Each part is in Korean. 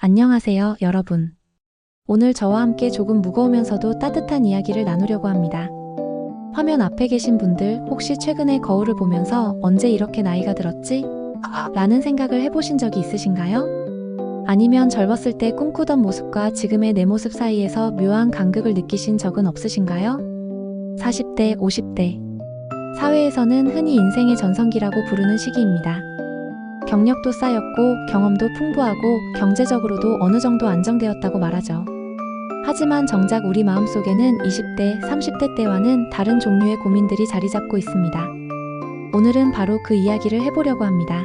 안녕하세요, 여러분. 오늘 저와 함께 조금 무거우면서도 따뜻한 이야기를 나누려고 합니다. 화면 앞에 계신 분들 혹시 최근에 거울을 보면서 언제 이렇게 나이가 들었지? 라는 생각을 해보신 적이 있으신가요? 아니면 젊었을 때 꿈꾸던 모습과 지금의 내 모습 사이에서 묘한 간극을 느끼신 적은 없으신가요? 40대, 50대. 사회에서는 흔히 인생의 전성기라고 부르는 시기입니다. 경력도 쌓였고 경험도 풍부하고 경제적으로도 어느 정도 안정되었다고 말하죠. 하지만 정작 우리 마음속에는 20대, 30대 때와는 다른 종류의 고민들이 자리 잡고 있습니다. 오늘은 바로 그 이야기를 해보려고 합니다.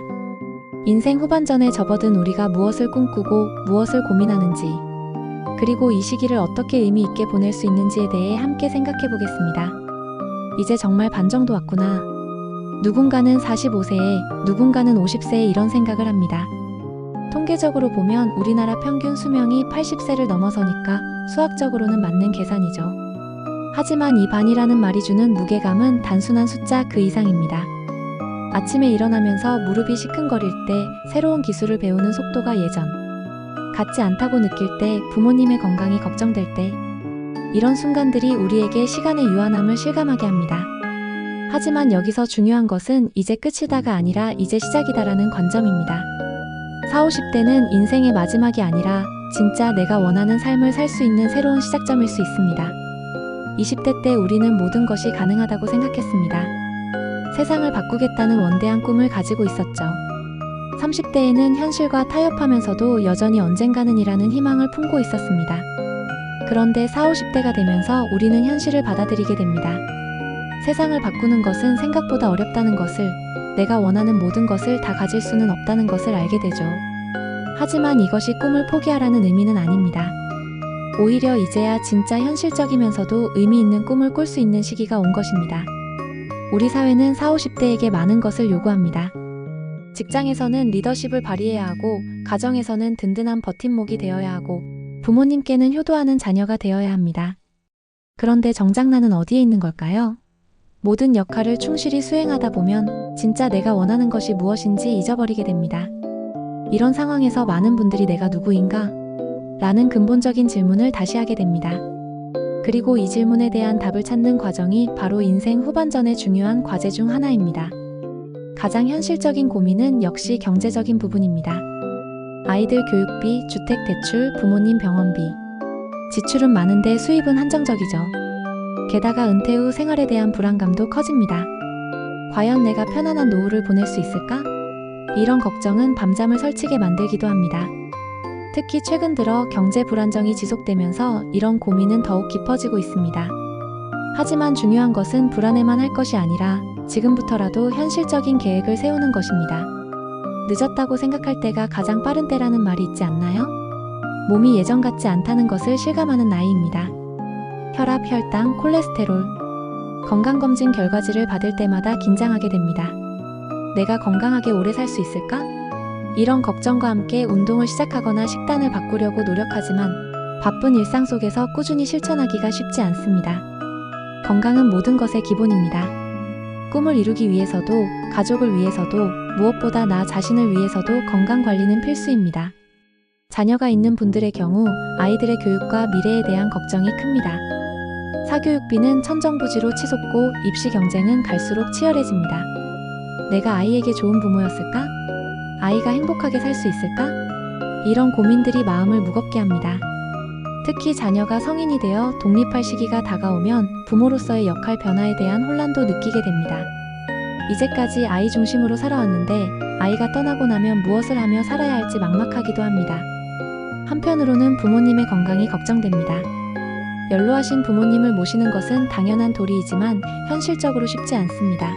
인생 후반전에 접어든 우리가 무엇을 꿈꾸고 무엇을 고민하는지, 그리고 이 시기를 어떻게 의미 있게 보낼 수 있는지에 대해 함께 생각해 보겠습니다. 이제 정말 반 정도 왔구나. 누군가는 45세에, 누군가는 50세에 이런 생각을 합니다. 통계적으로 보면 우리나라 평균 수명이 80세를 넘어서니까 수학적으로는 맞는 계산이죠. 하지만 이 반이라는 말이 주는 무게감은 단순한 숫자 그 이상입니다. 아침에 일어나면서 무릎이 시큰거릴 때, 새로운 기술을 배우는 속도가 예전 같지 않다고 느낄 때, 부모님의 건강이 걱정될 때, 이런 순간들이 우리에게 시간의 유한함을 실감하게 합니다. 하지만 여기서 중요한 것은 이제 끝이다가 아니라 이제 시작이다라는 관점입니다. 40, 50대는 인생의 마지막이 아니라 진짜 내가 원하는 삶을 살 수 있는 새로운 시작점일 수 있습니다. 20대 때 우리는 모든 것이 가능하다고 생각했습니다. 세상을 바꾸겠다는 원대한 꿈을 가지고 있었죠. 30대에는 현실과 타협하면서도 여전히 언젠가는 이라는 희망을 품고 있었습니다. 그런데 40, 50대가 되면서 우리는 현실을 받아들이게 됩니다. 세상을 바꾸는 것은 생각보다 어렵다는 것을, 내가 원하는 모든 것을 다 가질 수는 없다는 것을 알게 되죠. 하지만 이것이 꿈을 포기하라는 의미는 아닙니다. 오히려 이제야 진짜 현실적이면서도 의미 있는 꿈을 꿀 수 있는 시기가 온 것입니다. 우리 사회는 40, 50대에게 많은 것을 요구합니다. 직장에서는 리더십을 발휘해야 하고, 가정에서는 든든한 버팀목이 되어야 하고, 부모님께는 효도하는 자녀가 되어야 합니다. 그런데 정작 나는 어디에 있는 걸까요? 모든 역할을 충실히 수행하다 보면 진짜 내가 원하는 것이 무엇인지 잊어버리게 됩니다. 이런 상황에서 많은 분들이 내가 누구인가? 라는 근본적인 질문을 다시 하게 됩니다. 그리고 이 질문에 대한 답을 찾는 과정이 바로 인생 후반전의 중요한 과제 중 하나입니다. 가장 현실적인 고민은 역시 경제적인 부분입니다. 아이들 교육비, 주택 대출, 부모님 병원비. 지출은 많은데 수입은 한정적이죠. 게다가 은퇴 후 생활에 대한 불안감도 커집니다. 과연 내가 편안한 노후를 보낼 수 있을까? 이런 걱정은 밤잠을 설치게 만들기도 합니다. 특히 최근 들어 경제 불안정이 지속되면서 이런 고민은 더욱 깊어지고 있습니다. 하지만 중요한 것은 불안해만 할 것이 아니라 지금부터라도 현실적인 계획을 세우는 것입니다. 늦었다고 생각할 때가 가장 빠른 때라는 말이 있지 않나요? 몸이 예전 같지 않다는 것을 실감하는 나이입니다. 혈압, 혈당, 콜레스테롤. 건강검진 결과지를 받을 때마다 긴장하게 됩니다. 내가 건강하게 오래 살 수 있을까? 이런 걱정과 함께 운동을 시작하거나 식단을 바꾸려고 노력하지만 바쁜 일상 속에서 꾸준히 실천하기가 쉽지 않습니다. 건강은 모든 것의 기본입니다. 꿈을 이루기 위해서도, 가족을 위해서도, 무엇보다 나 자신을 위해서도 건강관리는 필수입니다. 자녀가 있는 분들의 경우 아이들의 교육과 미래에 대한 걱정이 큽니다. 사교육비는 천정부지로 치솟고 입시 경쟁은 갈수록 치열해집니다. 내가 아이에게 좋은 부모였을까? 아이가 행복하게 살 수 있을까? 이런 고민들이 마음을 무겁게 합니다. 특히 자녀가 성인이 되어 독립할 시기가 다가오면 부모로서의 역할 변화에 대한 혼란도 느끼게 됩니다. 이제까지 아이 중심으로 살아왔는데 아이가 떠나고 나면 무엇을 하며 살아야 할지 막막하기도 합니다. 한편으로는 부모님의 건강이 걱정됩니다. 연로하신 부모님을 모시는 것은 당연한 도리이지만 현실적으로 쉽지 않습니다.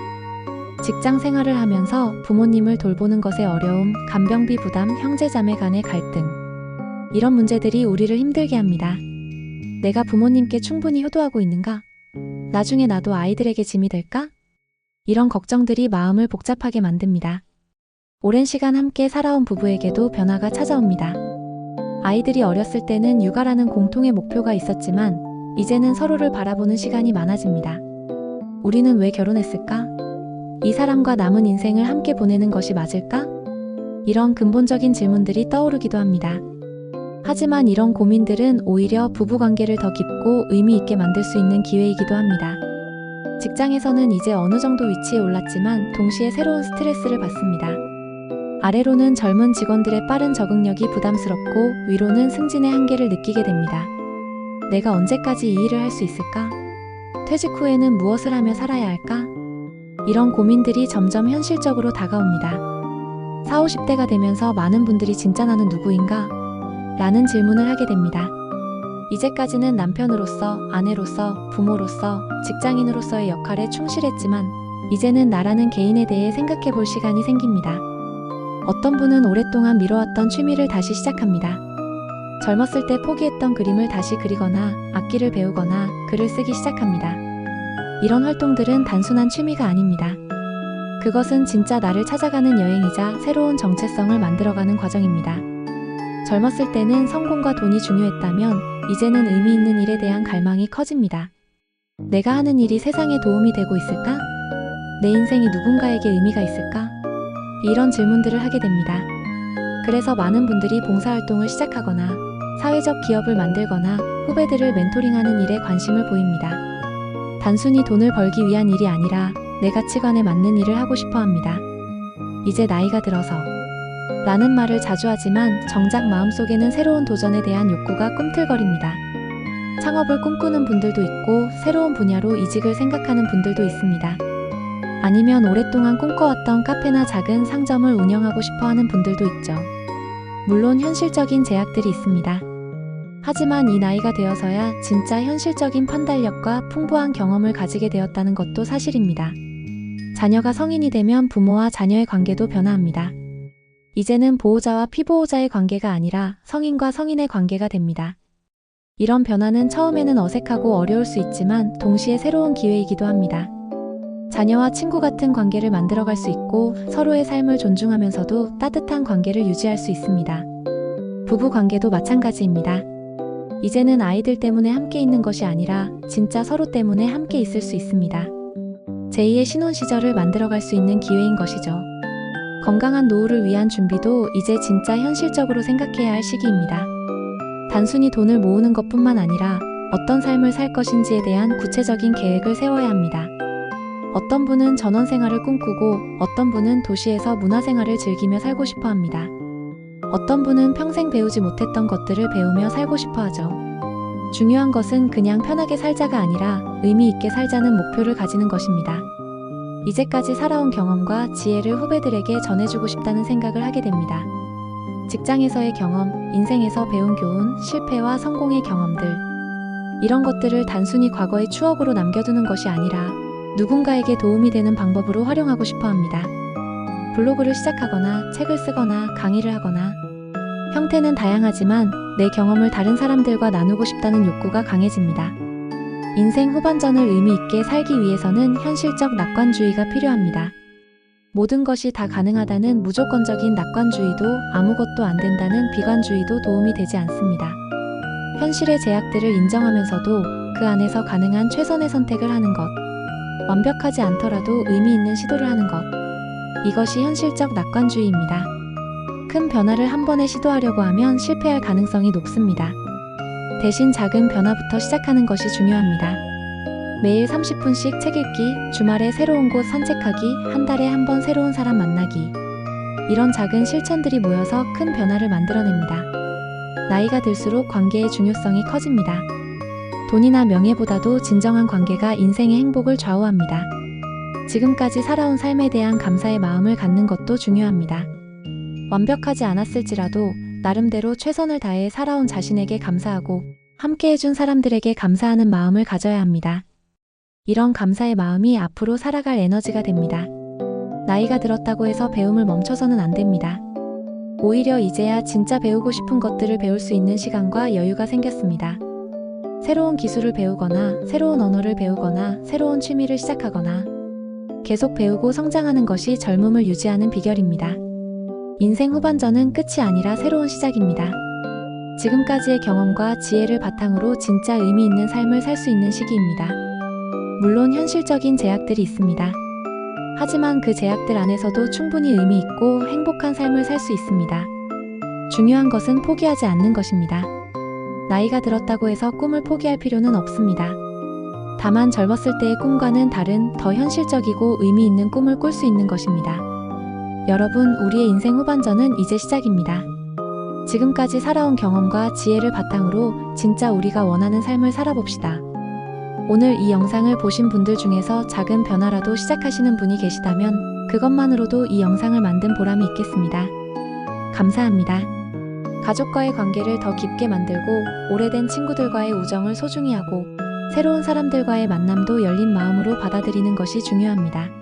직장 생활을 하면서 부모님을 돌보는 것의 어려움, 간병비 부담, 형제자매 간의 갈등. 이런 문제들이 우리를 힘들게 합니다. 내가 부모님께 충분히 효도하고 있는가? 나중에 나도 아이들에게 짐이 될까? 이런 걱정들이 마음을 복잡하게 만듭니다. 오랜 시간 함께 살아온 부부에게도 변화가 찾아옵니다. 아이들이 어렸을 때는 육아라는 공통의 목표가 있었지만 이제는 서로를 바라보는 시간이 많아집니다. 우리는 왜 결혼했을까? 이 사람과 남은 인생을 함께 보내는 것이 맞을까? 이런 근본적인 질문들이 떠오르기도 합니다. 하지만 이런 고민들은 오히려 부부관계를 더 깊고 의미 있게 만들 수 있는 기회이기도 합니다. 직장에서는 이제 어느 정도 위치에 올랐지만 동시에 새로운 스트레스를 받습니다. 아래로는 젊은 직원들의 빠른 적응력이 부담스럽고 위로는 승진의 한계를 느끼게 됩니다. 내가 언제까지 이 일을 할 수 있을까? 퇴직 후에는 무엇을 하며 살아야 할까? 이런 고민들이 점점 현실적으로 다가옵니다. 40, 50대가 되면서 많은 분들이 진짜 나는 누구인가? 라는 질문을 하게 됩니다. 이제까지는 남편으로서, 아내로서, 부모로서, 직장인으로서의 역할에 충실했지만 이제는 나라는 개인에 대해 생각해 볼 시간이 생깁니다. 어떤 분은 오랫동안 미뤄왔던 취미를 다시 시작합니다. 젊었을 때 포기했던 그림을 다시 그리거나 악기를 배우거나 글을 쓰기 시작합니다. 이런 활동들은 단순한 취미가 아닙니다. 그것은 진짜 나를 찾아가는 여행이자 새로운 정체성을 만들어가는 과정입니다. 젊었을 때는 성공과 돈이 중요했다면 이제는 의미 있는 일에 대한 갈망이 커집니다. 내가 하는 일이 세상에 도움이 되고 있을까? 내 인생이 누군가에게 의미가 있을까? 이런 질문들을 하게 됩니다. 그래서 많은 분들이 봉사활동을 시작하거나 사회적 기업을 만들거나 후배들을 멘토링하는 일에 관심을 보입니다. 단순히 돈을 벌기 위한 일이 아니라 내 가치관에 맞는 일을 하고 싶어 합니다. 이제 나이가 들어서 라는 말을 자주 하지만 정작 마음속에는 새로운 도전에 대한 욕구가 꿈틀거립니다. 창업을 꿈꾸는 분들도 있고 새로운 분야로 이직을 생각하는 분들도 있습니다. 아니면 오랫동안 꿈꿔왔던 카페나 작은 상점을 운영하고 싶어 하는 분들도 있죠. 물론 현실적인 제약들이 있습니다. 하지만 이 나이가 되어서야 진짜 현실적인 판단력과 풍부한 경험을 가지게 되었다는 것도 사실입니다. 자녀가 성인이 되면 부모와 자녀의 관계도 변화합니다. 이제는 보호자와 피보호자의 관계가 아니라 성인과 성인의 관계가 됩니다. 이런 변화는 처음에는 어색하고 어려울 수 있지만 동시에 새로운 기회이기도 합니다. 자녀와 친구 같은 관계를 만들어갈 수 있고 서로의 삶을 존중하면서도 따뜻한 관계를 유지할 수 있습니다. 부부 관계도 마찬가지입니다. 이제는 아이들 때문에 함께 있는 것이 아니라 진짜 서로 때문에 함께 있을 수 있습니다. 제2의 신혼 시절을 만들어갈 수 있는 기회인 것이죠. 건강한 노후를 위한 준비도 이제 진짜 현실적으로 생각해야 할 시기입니다. 단순히 돈을 모으는 것뿐만 아니라 어떤 삶을 살 것인지에 대한 구체적인 계획을 세워야 합니다. 어떤 분은 전원 생활을 꿈꾸고 어떤 분은 도시에서 문화생활을 즐기며 살고 싶어 합니다. 어떤 분은 평생 배우지 못했던 것들을 배우며 살고 싶어 하죠. 중요한 것은 그냥 편하게 살자가 아니라 의미 있게 살자는 목표를 가지는 것입니다. 이제까지 살아온 경험과 지혜를 후배들에게 전해주고 싶다는 생각을 하게 됩니다. 직장에서의 경험, 인생에서 배운 교훈, 실패와 성공의 경험들. 이런 것들을 단순히 과거의 추억으로 남겨두는 것이 아니라 누군가에게 도움이 되는 방법으로 활용하고 싶어 합니다. 블로그를 시작하거나 책을 쓰거나 강의를 하거나 형태는 다양하지만 내 경험을 다른 사람들과 나누고 싶다는 욕구가 강해집니다. 인생 후반전을 의미 있게 살기 위해서는 현실적 낙관주의가 필요합니다. 모든 것이 다 가능하다는 무조건적인 낙관주의도 아무것도 안 된다는 비관주의도 도움이 되지 않습니다. 현실의 제약들을 인정하면서도 그 안에서 가능한 최선의 선택을 하는 것. 완벽하지 않더라도 의미 있는 시도를 하는 것. 이것이 현실적 낙관주의입니다. 큰 변화를 한 번에 시도하려고 하면 실패할 가능성이 높습니다. 대신 작은 변화부터 시작하는 것이 중요합니다. 매일 30분씩 책 읽기, 주말에 새로운 곳 산책하기, 한 달에 한 번 새로운 사람 만나기. 이런 작은 실천들이 모여서 큰 변화를 만들어냅니다. 나이가 들수록 관계의 중요성이 커집니다. 돈이나 명예보다도 진정한 관계가 인생의 행복을 좌우합니다. 지금까지 살아온 삶에 대한 감사의 마음을 갖는 것도 중요합니다. 완벽하지 않았을지라도 나름대로 최선을 다해 살아온 자신에게 감사하고 함께 해준 사람들에게 감사하는 마음을 가져야 합니다. 이런 감사의 마음이 앞으로 살아갈 에너지가 됩니다. 나이가 들었다고 해서 배움을 멈춰서는 안 됩니다. 오히려 이제야 진짜 배우고 싶은 것들을 배울 수 있는 시간과 여유가 생겼습니다. 새로운 기술을 배우거나 새로운 언어를 배우거나 새로운 취미를 시작하거나 계속 배우고 성장하는 것이 젊음을 유지하는 비결입니다. 인생 후반전은 끝이 아니라 새로운 시작입니다. 지금까지의 경험과 지혜를 바탕으로 진짜 의미 있는 삶을 살 수 있는 시기입니다. 물론 현실적인 제약들이 있습니다. 하지만 그 제약들 안에서도 충분히 의미 있고 행복한 삶을 살 수 있습니다. 중요한 것은 포기하지 않는 것입니다. 나이가 들었다고 해서 꿈을 포기할 필요는 없습니다. 다만 젊었을 때의 꿈과는 다른 더 현실적이고 의미 있는 꿈을 꿀 수 있는 것입니다. 여러분, 우리의 인생 후반전은 이제 시작입니다. 지금까지 살아온 경험과 지혜를 바탕으로 진짜 우리가 원하는 삶을 살아봅시다. 오늘 이 영상을 보신 분들 중에서 작은 변화라도 시작하시는 분이 계시다면 그것만으로도 이 영상을 만든 보람이 있겠습니다. 감사합니다. 가족과의 관계를 더 깊게 만들고 오래된 친구들과의 우정을 소중히 하고 새로운 사람들과의 만남도 열린 마음으로 받아들이는 것이 중요합니다.